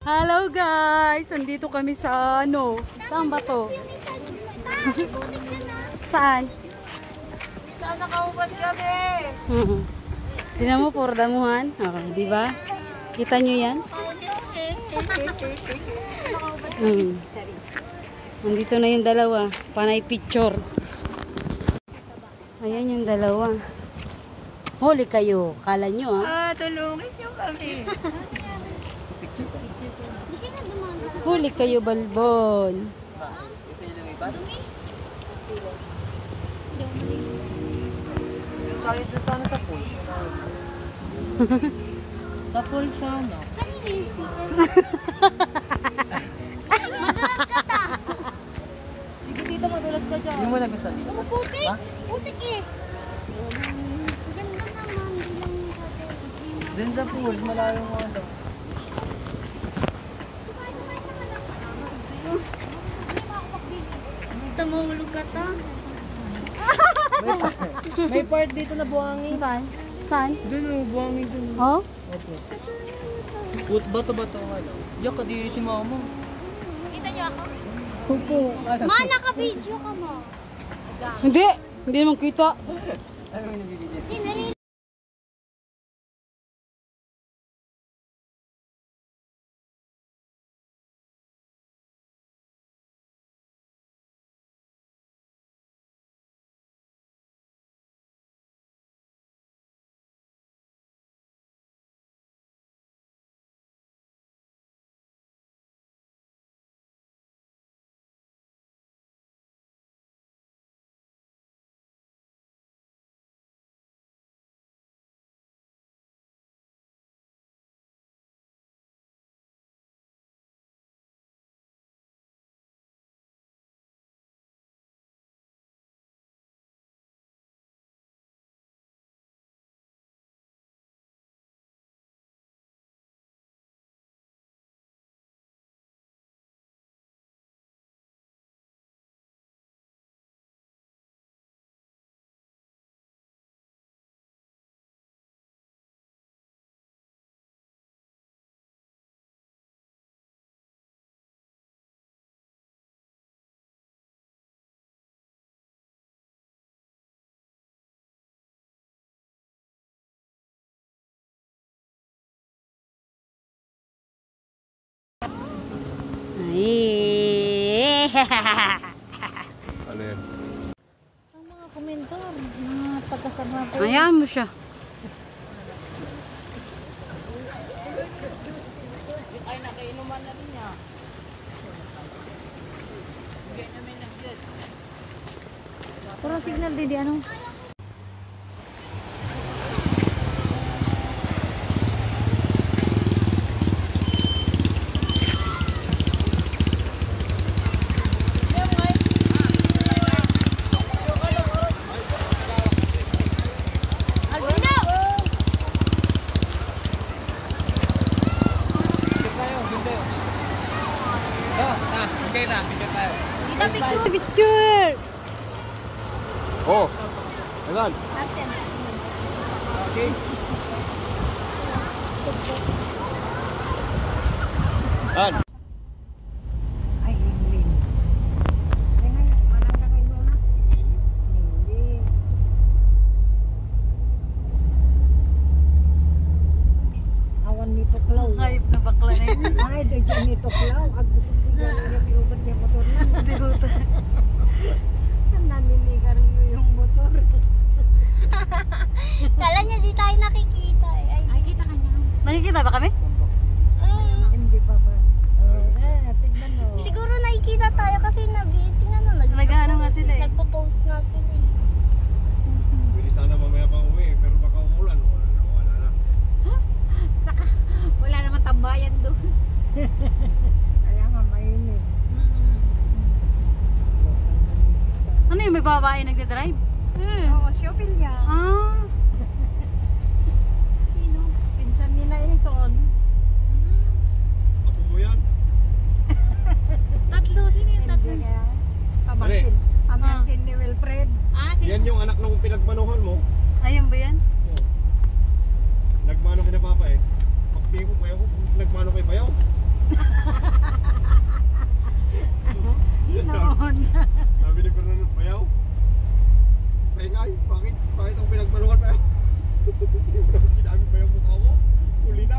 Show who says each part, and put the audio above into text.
Speaker 1: Hello guys! Andito kami sa ano? Saan ba to? Saan?
Speaker 2: Saan nakahubad kami?
Speaker 1: Tingnan mo, puro damuhan. Oh, di ba? Kita nyo yan? Nandito na yung dalawa. Panay picture. Ayan yung dalawa. Huli kayo. Kala nyo
Speaker 2: Tulungin nyo kami.
Speaker 1: Huli kayo, balbon.
Speaker 2: Kaya doon sana sa pool. Sa pool sana.
Speaker 3: Kanina yung speaker. Madulas ka ta.
Speaker 2: Dito madulas ka dyan. Hindi mo nagustuhan dito?
Speaker 3: Putik. Putik eh. Ganda naman.
Speaker 2: Doon sa pool, malayo mo ano.
Speaker 3: Tumulog ka ta.
Speaker 2: May part dito na buhangin.
Speaker 1: Saan? Saan?
Speaker 2: Doon, buhangin doon.
Speaker 1: Oh?
Speaker 2: Opo. Bato-bato ano. Yak, kadiri si mama.
Speaker 3: Kita niyo ako?
Speaker 2: Opo.
Speaker 3: Ma, naka-video ka mo.
Speaker 1: Hindi! Hindi naman kita.
Speaker 2: Ano yung nabibigyan?
Speaker 3: Hindi, narinig.
Speaker 4: Ano yan?
Speaker 3: Ang mga komentar, mga pagkasama ko.
Speaker 1: Ayan mo siya.
Speaker 2: Ay, nakainuman na rin niya.
Speaker 3: Puro signal din ano. Kita picture.
Speaker 1: Picture!
Speaker 4: Oh! Ayan!
Speaker 3: Asen.
Speaker 4: Okay. Ayan!
Speaker 5: Ay, hindi. Dengan, manang ka kayo na? Hindi. Awan ni Tuklaw.
Speaker 1: Hayop na bakla na yun.
Speaker 5: Ay, doon ni Tuklaw. Agusog siguro niya piubat niya motor na.
Speaker 1: Hindi ko ito.
Speaker 5: Naninigar niyo yung motor.
Speaker 3: Kala niya di tayo nakikita eh. Ay, kita ka niya.
Speaker 1: Nakikita ba kami?
Speaker 5: Hindi pa ba? Tignan mo.
Speaker 3: Siguro nakikita tayo kasi tingnan mo.
Speaker 1: Nag-ano nga sila eh.
Speaker 3: Nagpo-post nga sila eh.
Speaker 4: Pwede sana mamaya pa uwi, pero baka umulan. Wala na.
Speaker 5: Saka, wala naman tambayan doon. Kaya nga mainit.
Speaker 1: Ano yung may babae nagde-drive?
Speaker 5: Oo, si Ophelia.
Speaker 1: Ah!
Speaker 5: Sino? Pinsan nila Elton.
Speaker 4: Apo mo yan?
Speaker 3: Tatlo, sino yung tatlo?
Speaker 5: Hindi kaya. Pamangkin. Pamangkin ni Wilfred.
Speaker 4: Yan yung anak nung pinagmanuhan mo.
Speaker 1: Ayun ba yan?
Speaker 4: Oh. Nagmano kay na papa eh. Pagtingin ko, bayaw ko. Nagmano kay bayaw. Ay, bakit? Bakit ang pinagmanuhan pa yun? Hindi mo naman sinabi ba yung mukha ko? Huli na.